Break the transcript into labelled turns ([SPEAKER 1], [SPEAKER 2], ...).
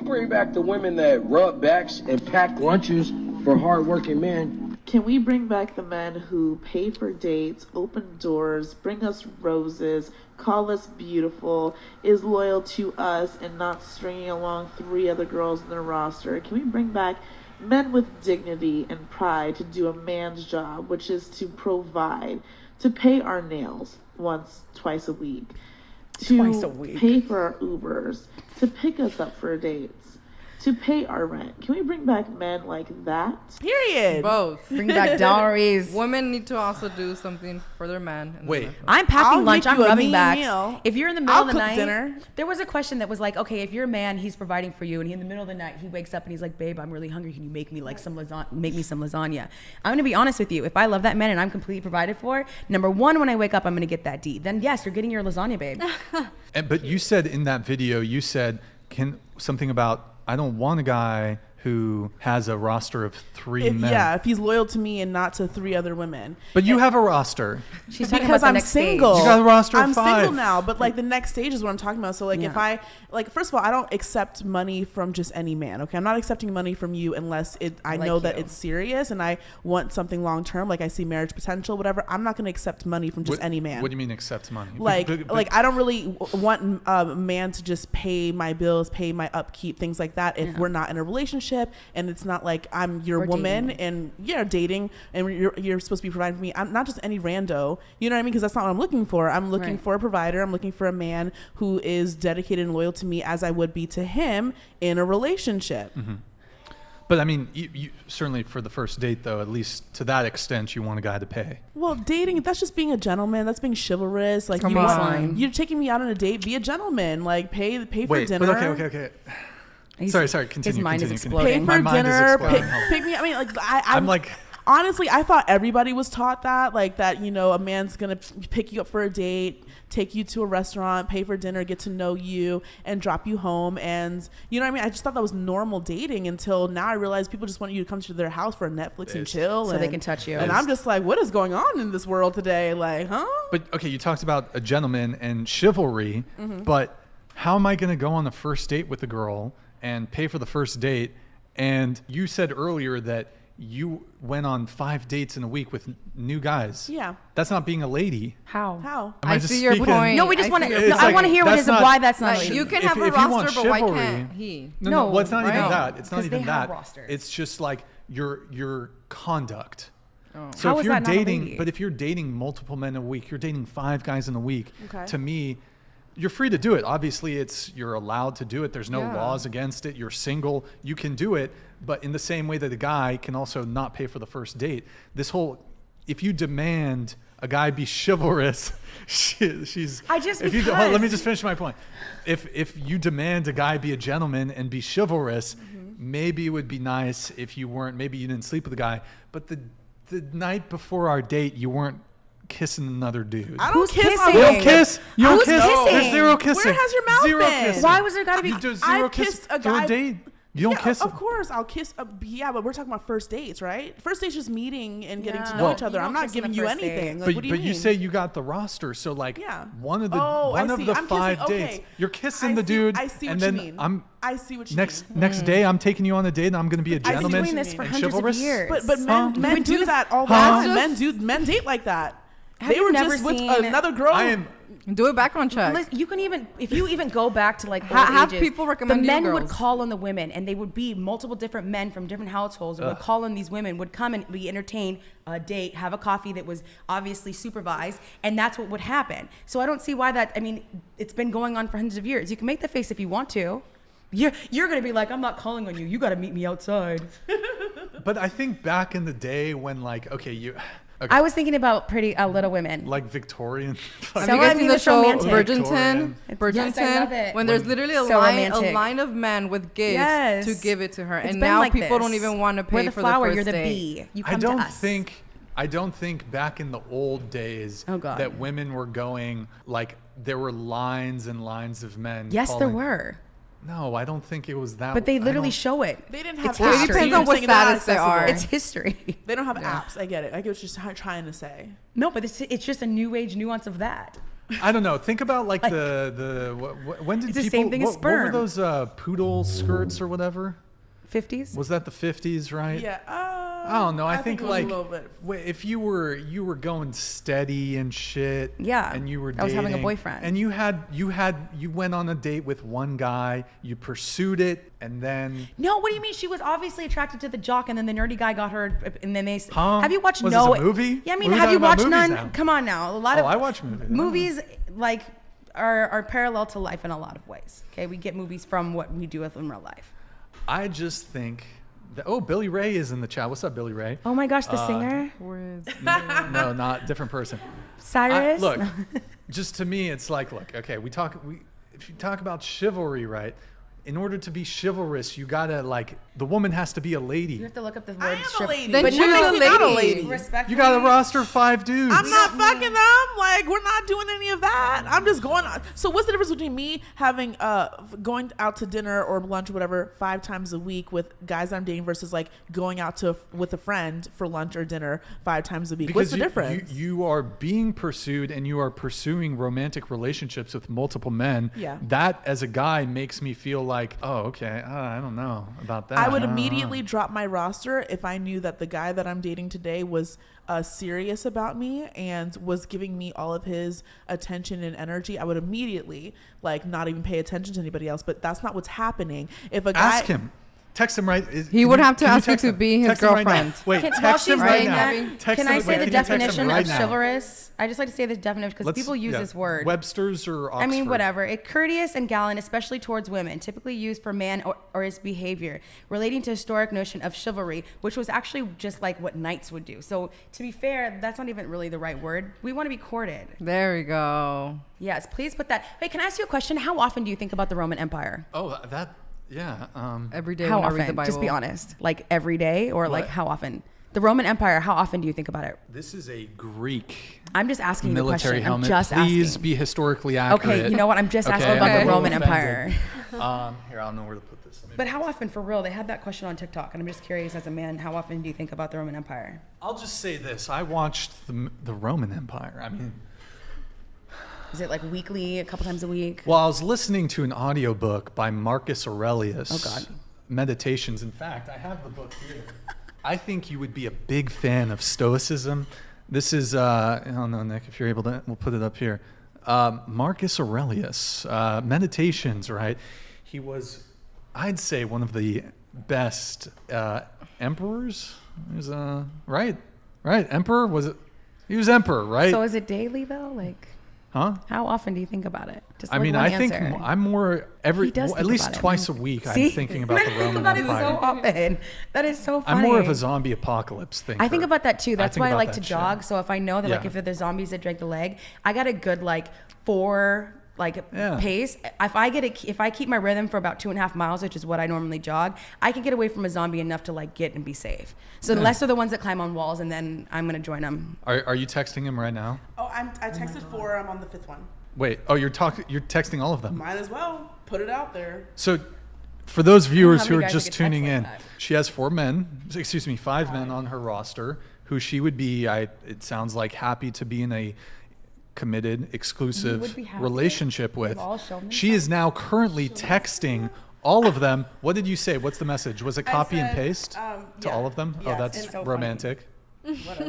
[SPEAKER 1] bring back the women that rub backs and pack lunches for hardworking men?
[SPEAKER 2] Can we bring back the men who pay for dates, open doors, bring us roses, call us beautiful, is loyal to us, and not stringing along 3 other girls in their roster? Can we bring back men with dignity and pride to do a man's job, which is to provide, to pay our nails twice a week, to pay for our Ubers, to pick us up for dates, to pay our rent? Can we bring back men like that?
[SPEAKER 3] Period.
[SPEAKER 4] Both.
[SPEAKER 5] Bring back dowries.
[SPEAKER 4] Women need to also do something for their man.
[SPEAKER 6] Wait.
[SPEAKER 5] I'm packing
[SPEAKER 3] I'll
[SPEAKER 5] lunch.
[SPEAKER 3] make
[SPEAKER 5] I'm
[SPEAKER 3] you a
[SPEAKER 5] rubbing
[SPEAKER 3] mean
[SPEAKER 5] backs.
[SPEAKER 3] meal.
[SPEAKER 5] If you're in the middle
[SPEAKER 3] I'll
[SPEAKER 5] of the
[SPEAKER 3] cook
[SPEAKER 5] night,
[SPEAKER 3] dinner.
[SPEAKER 5] there was a question that was like, okay, if you're a man, he's providing for you, and in the middle of the night, he wakes up and he's like, babe, I'm really hungry. Can you make me like some lasagna? I'm gonna be honest with you. If I love that man and I'm completely provided for, number one, when I wake up, I'm gonna get that D. Then yes, you're getting your lasagna, babe.
[SPEAKER 6] But you said in that video, something about, I don't want a guy who has a roster of 3 men.
[SPEAKER 3] Yeah, if he's loyal to me and not to 3 other women.
[SPEAKER 6] But you have a roster.
[SPEAKER 5] She's talking
[SPEAKER 3] Because
[SPEAKER 5] about the
[SPEAKER 3] I'm
[SPEAKER 5] next
[SPEAKER 3] single.
[SPEAKER 5] stage.
[SPEAKER 6] You got a roster of
[SPEAKER 3] I'm
[SPEAKER 6] 5.
[SPEAKER 3] single now, but like the next stage is what I'm talking about. So like if I first of all, I don't accept money from just any man. Okay, I'm not accepting money from you unless I know that it's serious and I want something long term. Like I see marriage potential, whatever. I'm not going to accept money from just any man.
[SPEAKER 6] What do you mean accept money?
[SPEAKER 3] Like I don't really want a man to just pay my bills, pay my upkeep, things like that. If we're not in a relationship and it's not like I'm your woman and dating and you're supposed to be providing for me. I'm not just any rando. You know what I mean? Because that's not what I'm looking for. I'm looking for a provider. I'm looking for a man who is dedicated and loyal to me as I would be to him in a relationship.
[SPEAKER 6] Mm-hmm. But I mean, you certainly for the first date, though, at least to that extent, you want a guy to pay.
[SPEAKER 3] Well, dating, that's just being a gentleman. That's being chivalrous. Like you're taking me out on a date, be a gentleman. Like pay for dinner.
[SPEAKER 6] But okay. Sorry. Continue.
[SPEAKER 5] His mind is
[SPEAKER 6] continue.
[SPEAKER 5] exploding.
[SPEAKER 3] Pay for
[SPEAKER 6] My mind is
[SPEAKER 3] dinner.
[SPEAKER 6] exploding.
[SPEAKER 3] Pick me. I mean, like
[SPEAKER 6] I'm like.
[SPEAKER 3] Honestly, I thought everybody was taught that, like that, a man's gonna pick you up for a date, take you to a restaurant, pay for dinner, get to know you, and drop you home. And you know what I mean? I just thought that was normal dating until now I realize people just want you to come to their house for a Netflix and chill.
[SPEAKER 5] So they can touch you.
[SPEAKER 3] And I'm just like, what is going on in this world today? Like, huh?
[SPEAKER 6] But okay, you talked about a gentleman and chivalry, but how am I going to go on the first date with a girl and pay for the first date? And you said earlier that you went on 5 dates in a week with new guys.
[SPEAKER 3] Yeah.
[SPEAKER 6] That's not being a lady.
[SPEAKER 3] How?
[SPEAKER 4] I see your point.
[SPEAKER 5] No, we just want to.
[SPEAKER 6] It's
[SPEAKER 5] I want to hear what is why that's not.
[SPEAKER 4] Like,
[SPEAKER 5] a
[SPEAKER 4] you can have a
[SPEAKER 6] if you want
[SPEAKER 4] roster, but why
[SPEAKER 6] chivalry-
[SPEAKER 4] can't he?
[SPEAKER 6] No, well, it's not even
[SPEAKER 4] right?
[SPEAKER 6] that. It's not
[SPEAKER 5] 'Cause
[SPEAKER 6] even
[SPEAKER 5] they have
[SPEAKER 6] that.
[SPEAKER 5] rosters.
[SPEAKER 6] It's just like your conduct.
[SPEAKER 4] Oh.
[SPEAKER 6] So
[SPEAKER 5] How
[SPEAKER 6] if
[SPEAKER 5] is
[SPEAKER 6] you're
[SPEAKER 5] that not a
[SPEAKER 6] dating,
[SPEAKER 5] lady?
[SPEAKER 6] but if you're dating multiple men a week, you're dating 5 guys in a week.
[SPEAKER 3] Okay.
[SPEAKER 6] To me, you're free to do it. Obviously, you're allowed to do it. There's no laws against it. You're single. You can do it. But in the same way that a guy can also not pay for the first date, if you demand a guy be chivalrous, let me just finish my point. If you demand a guy be a gentleman and be chivalrous, maybe it would be nice if you weren't. Maybe you didn't sleep with the guy, but the night before our date, you weren't kissing another dude.
[SPEAKER 3] I don't kiss.
[SPEAKER 5] kissing?
[SPEAKER 6] You don't kiss. You don't kiss.
[SPEAKER 5] kissing?
[SPEAKER 6] There's zero kissing.
[SPEAKER 3] Where has your mouth
[SPEAKER 6] Zero
[SPEAKER 3] been?
[SPEAKER 6] kissing.
[SPEAKER 5] Why was there got to be?
[SPEAKER 6] You do 0
[SPEAKER 3] I've
[SPEAKER 6] kiss
[SPEAKER 3] kissed a
[SPEAKER 6] through
[SPEAKER 3] guy-
[SPEAKER 6] a date. You don't kiss.
[SPEAKER 3] Of course, I'll kiss. But we're talking about first dates, right? First dates just meeting and getting to know
[SPEAKER 6] Well,
[SPEAKER 3] each other.
[SPEAKER 5] you
[SPEAKER 3] I'm
[SPEAKER 5] don't
[SPEAKER 3] not
[SPEAKER 5] kiss on
[SPEAKER 3] giving
[SPEAKER 5] the
[SPEAKER 3] you
[SPEAKER 5] first date.
[SPEAKER 3] anything. Like, what do you
[SPEAKER 6] But
[SPEAKER 3] mean?
[SPEAKER 6] you say you got the roster, so like one of the
[SPEAKER 3] I'm
[SPEAKER 6] 5
[SPEAKER 3] kissing,
[SPEAKER 6] dates,
[SPEAKER 3] okay.
[SPEAKER 6] you're kissing
[SPEAKER 3] I
[SPEAKER 6] the
[SPEAKER 3] see-
[SPEAKER 6] dude,
[SPEAKER 3] I see what
[SPEAKER 6] and
[SPEAKER 3] you
[SPEAKER 6] then
[SPEAKER 3] mean. I see what you
[SPEAKER 6] next
[SPEAKER 3] mean.
[SPEAKER 6] next day I'm taking you on a date, and I'm going to be a
[SPEAKER 3] I've been
[SPEAKER 6] gentleman
[SPEAKER 5] doing this for
[SPEAKER 6] and
[SPEAKER 5] hundreds of
[SPEAKER 6] chivalrous.
[SPEAKER 5] years.
[SPEAKER 3] But men do that all the
[SPEAKER 6] Huh?
[SPEAKER 3] time. Men date like that. They
[SPEAKER 5] you
[SPEAKER 3] were
[SPEAKER 5] never
[SPEAKER 3] just with
[SPEAKER 5] seen-
[SPEAKER 3] another girl.
[SPEAKER 6] I am.
[SPEAKER 4] Do a background check.
[SPEAKER 5] Listen, you can even if you even go back to like
[SPEAKER 4] have
[SPEAKER 5] ages,
[SPEAKER 4] people recommend
[SPEAKER 5] the
[SPEAKER 4] you
[SPEAKER 5] men would
[SPEAKER 4] girls.
[SPEAKER 5] call on the women, and they would be multiple different men from different households would call on these women, would come and be entertained, a date, have a coffee that was obviously supervised, and that's what would happen. So I don't see why that. I mean, it's been going on for hundreds of years. You can make the face if you want to. You're gonna be like, I'm not calling on you. You got to meet me outside.
[SPEAKER 6] But I think back in the day when okay.
[SPEAKER 5] I was thinking about Pretty Little Women.
[SPEAKER 6] like Victorian.
[SPEAKER 4] Have
[SPEAKER 5] So
[SPEAKER 4] you guys
[SPEAKER 5] I
[SPEAKER 4] seen
[SPEAKER 5] mean,
[SPEAKER 4] the
[SPEAKER 5] it's
[SPEAKER 4] show
[SPEAKER 5] romantic.
[SPEAKER 4] Bridgerton?
[SPEAKER 5] Yes, I love it.
[SPEAKER 4] When there's literally a
[SPEAKER 5] So
[SPEAKER 4] line
[SPEAKER 5] romantic.
[SPEAKER 4] of men with gifts
[SPEAKER 5] Yes.
[SPEAKER 4] to give it to her,
[SPEAKER 5] It's
[SPEAKER 4] and
[SPEAKER 5] been
[SPEAKER 4] now
[SPEAKER 5] like
[SPEAKER 4] people
[SPEAKER 5] this.
[SPEAKER 4] don't even want to
[SPEAKER 5] We're
[SPEAKER 4] pay
[SPEAKER 5] the
[SPEAKER 4] for
[SPEAKER 5] flower,
[SPEAKER 4] the
[SPEAKER 5] you're
[SPEAKER 4] first
[SPEAKER 5] the
[SPEAKER 4] date.
[SPEAKER 5] bee. You come to us.
[SPEAKER 6] I don't think back in the old days
[SPEAKER 5] Oh, God.
[SPEAKER 6] that women were going like there were lines and lines of men.
[SPEAKER 5] Yes, there
[SPEAKER 6] calling-
[SPEAKER 5] were.
[SPEAKER 6] No, I don't think it was that.
[SPEAKER 5] But they
[SPEAKER 6] I
[SPEAKER 5] literally
[SPEAKER 6] don't-
[SPEAKER 5] show it.
[SPEAKER 3] They didn't have
[SPEAKER 5] It's
[SPEAKER 3] apps.
[SPEAKER 5] history.
[SPEAKER 4] It depends
[SPEAKER 3] You're
[SPEAKER 4] on what
[SPEAKER 3] saying they're not
[SPEAKER 4] status they are.
[SPEAKER 3] accessible.
[SPEAKER 5] It's history.
[SPEAKER 3] They don't have apps. I get it. I get what you're trying to say.
[SPEAKER 5] No, but it's just a new age nuance of that.
[SPEAKER 6] I don't know. Think about like when did
[SPEAKER 5] It's the
[SPEAKER 6] people?
[SPEAKER 5] same thing as
[SPEAKER 6] what were
[SPEAKER 5] sperm.
[SPEAKER 6] those poodle skirts or whatever?
[SPEAKER 5] 50s.
[SPEAKER 6] Was that the 50s, right?
[SPEAKER 3] Yeah.
[SPEAKER 6] I don't know. I
[SPEAKER 3] it
[SPEAKER 6] think
[SPEAKER 3] was
[SPEAKER 6] like
[SPEAKER 3] a little bit.
[SPEAKER 6] if you were going steady and shit,
[SPEAKER 5] Yeah,
[SPEAKER 6] and you were
[SPEAKER 5] I
[SPEAKER 6] dating,
[SPEAKER 5] was having a boyfriend.
[SPEAKER 6] and you went on a date with one guy, you pursued it, and then
[SPEAKER 5] No, what do you mean? She was obviously attracted to the jock, and then the nerdy guy got her, and then they.
[SPEAKER 6] Huh?
[SPEAKER 5] Have you watched
[SPEAKER 6] Was
[SPEAKER 5] No?
[SPEAKER 6] this a movie?
[SPEAKER 5] Yeah, I mean,
[SPEAKER 6] What are we
[SPEAKER 5] have you
[SPEAKER 6] talking about
[SPEAKER 5] watched
[SPEAKER 6] movies
[SPEAKER 5] none?
[SPEAKER 6] now?
[SPEAKER 5] Come on now, a lot
[SPEAKER 6] Oh,
[SPEAKER 5] of
[SPEAKER 6] I watch movies.
[SPEAKER 5] movies like are parallel to life in a lot of ways. Okay, we get movies from what we do in real life.
[SPEAKER 6] I just think that, Billy Ray is in the chat. What's up, Billy Ray?
[SPEAKER 5] Oh my gosh, the singer
[SPEAKER 6] No, not different person.
[SPEAKER 5] Cyrus.
[SPEAKER 6] Look, just to me, it's like, look, okay, if you talk about chivalry, right? In order to be chivalrous, you gotta the woman has to be a lady.
[SPEAKER 5] You have to look up the word.
[SPEAKER 3] I am a lady.
[SPEAKER 4] Then
[SPEAKER 3] but
[SPEAKER 4] choose
[SPEAKER 3] what
[SPEAKER 4] a
[SPEAKER 3] makes me not a
[SPEAKER 4] lady.
[SPEAKER 3] lady?
[SPEAKER 5] Respectfully.
[SPEAKER 6] You got a roster of 5 dudes.
[SPEAKER 3] I'm not fucking them. Like, we're not doing any of that. I'm just going on. So what's the difference between me having going out to dinner or lunch or whatever 5 times a week with guys I'm dating versus like going out with a friend for lunch or dinner 5 times a week?
[SPEAKER 6] Because
[SPEAKER 3] What's the difference?
[SPEAKER 6] You are being pursued and you are pursuing romantic relationships with multiple men.
[SPEAKER 3] Yeah.
[SPEAKER 6] That as a guy makes me feel like, oh, okay, I don't know about that.
[SPEAKER 3] I would
[SPEAKER 6] don't know.
[SPEAKER 3] immediately drop my roster if I knew that the guy that I'm dating today was serious about me and was giving me all of his attention and energy. I would immediately not even pay attention to anybody else. But that's not what's happening. If a guy
[SPEAKER 6] Ask him. Text him right.
[SPEAKER 4] He would have to ask you to be his
[SPEAKER 6] Text him right now.
[SPEAKER 4] girlfriend.
[SPEAKER 6] Wait,
[SPEAKER 5] While
[SPEAKER 6] text
[SPEAKER 5] she's
[SPEAKER 6] him right
[SPEAKER 5] doing
[SPEAKER 6] now.
[SPEAKER 5] that,
[SPEAKER 6] Text
[SPEAKER 5] can
[SPEAKER 6] him-
[SPEAKER 5] I
[SPEAKER 6] wait,
[SPEAKER 5] say the
[SPEAKER 6] can you text him
[SPEAKER 5] definition
[SPEAKER 6] right
[SPEAKER 5] of
[SPEAKER 6] now?
[SPEAKER 5] chivalrous? I just like to say the definition because people use this word.
[SPEAKER 6] Webster's or Oxford?
[SPEAKER 5] I mean, whatever. Courteous and gallant, especially towards women, typically used for man or his behavior, relating to historic notion of chivalry, which was actually just like what knights would do. So to be fair, that's not even really the right word. We want to be courted.
[SPEAKER 4] There we go.
[SPEAKER 5] Yes, please put that. Wait, can I ask you a question? How often do you think about the Roman Empire?
[SPEAKER 6] Oh, that. Yeah.
[SPEAKER 4] Every day
[SPEAKER 5] How
[SPEAKER 4] when I read the
[SPEAKER 5] often?
[SPEAKER 4] Bible.
[SPEAKER 5] Just be honest. Like every day or like
[SPEAKER 6] What?
[SPEAKER 5] how often? The Roman Empire, how often do you think about it?
[SPEAKER 6] This is a Greek
[SPEAKER 5] I'm just asking you the
[SPEAKER 6] military
[SPEAKER 5] question.
[SPEAKER 6] helmet.
[SPEAKER 5] I'm just
[SPEAKER 6] Please
[SPEAKER 5] asking.
[SPEAKER 6] be historically accurate.
[SPEAKER 5] Okay, you know what? I'm just asking
[SPEAKER 6] Okay,
[SPEAKER 5] about
[SPEAKER 4] I'm
[SPEAKER 5] the
[SPEAKER 4] a
[SPEAKER 5] Roman
[SPEAKER 6] little
[SPEAKER 5] Empire.
[SPEAKER 6] Here, I don't know where to put this. Maybe.
[SPEAKER 5] But how often, for real? They had that question on TikTok, and I'm just curious as a man, how often do you think about the Roman Empire?
[SPEAKER 6] I'll just say this: I watched the Roman Empire. I mean,
[SPEAKER 5] Is it like weekly, a couple times a week?
[SPEAKER 6] well, I was listening to an audiobook by Marcus Aurelius.
[SPEAKER 5] Oh, God.
[SPEAKER 6] Meditations. In fact, I have the book here. I think you would be a big fan of Stoicism. This is, I don't know, Nick, if you're able to, we'll put it up here. Marcus Aurelius, Meditations, right? He was, I'd say, one of the best emperors. He was, right, emperor, was it? He was emperor, right?
[SPEAKER 5] So is it daily, though? Like,
[SPEAKER 6] Huh?
[SPEAKER 5] how often do you think about it? Just
[SPEAKER 6] I
[SPEAKER 5] like
[SPEAKER 6] mean,
[SPEAKER 5] one
[SPEAKER 6] I think
[SPEAKER 5] answer.
[SPEAKER 6] I'm more
[SPEAKER 5] He does
[SPEAKER 6] at
[SPEAKER 5] think
[SPEAKER 6] least
[SPEAKER 5] about it.
[SPEAKER 6] twice a week.
[SPEAKER 5] See?
[SPEAKER 6] I'm thinking about the
[SPEAKER 5] I think
[SPEAKER 6] Roman
[SPEAKER 5] about it
[SPEAKER 6] Empire.
[SPEAKER 5] so often. That is so funny.
[SPEAKER 6] I'm more of a zombie apocalypse thinker.
[SPEAKER 5] I think about that too. That's
[SPEAKER 6] think
[SPEAKER 5] why I
[SPEAKER 6] about
[SPEAKER 5] like
[SPEAKER 6] that
[SPEAKER 5] to
[SPEAKER 6] shit.
[SPEAKER 5] jog. So if I know that
[SPEAKER 6] Yeah.
[SPEAKER 5] if there's zombies that drag the leg, I got a good 4
[SPEAKER 6] Yeah.
[SPEAKER 5] pace. If I keep my rhythm for about 2.5 miles, which is what I normally jog, I can get away from a zombie enough to get and be safe. So the less are the ones that climb on walls, and then I'm gonna join them.
[SPEAKER 6] Are you texting him right now?
[SPEAKER 3] Oh, I texted 4. I'm on the 5th one.
[SPEAKER 6] Wait. Oh, you're texting all of them.
[SPEAKER 3] Might as well put it out there.
[SPEAKER 6] So, for those viewers
[SPEAKER 5] how
[SPEAKER 6] who
[SPEAKER 5] many
[SPEAKER 6] are
[SPEAKER 5] guys
[SPEAKER 6] just
[SPEAKER 5] I could text
[SPEAKER 6] tuning
[SPEAKER 5] like
[SPEAKER 6] in,
[SPEAKER 5] that.
[SPEAKER 6] she has 5 men on her roster who she would be. It sounds like happy to be in a committed,
[SPEAKER 5] would
[SPEAKER 6] exclusive
[SPEAKER 5] be happy?
[SPEAKER 6] relationship with.
[SPEAKER 5] They've all shown
[SPEAKER 6] She is now currently texting all of them. What did you say? What's the message? Was it copy and
[SPEAKER 3] said,
[SPEAKER 6] paste to
[SPEAKER 3] yeah.
[SPEAKER 6] all of them?
[SPEAKER 3] Yes,
[SPEAKER 6] Oh, that's
[SPEAKER 3] and so
[SPEAKER 5] funny.
[SPEAKER 6] romantic.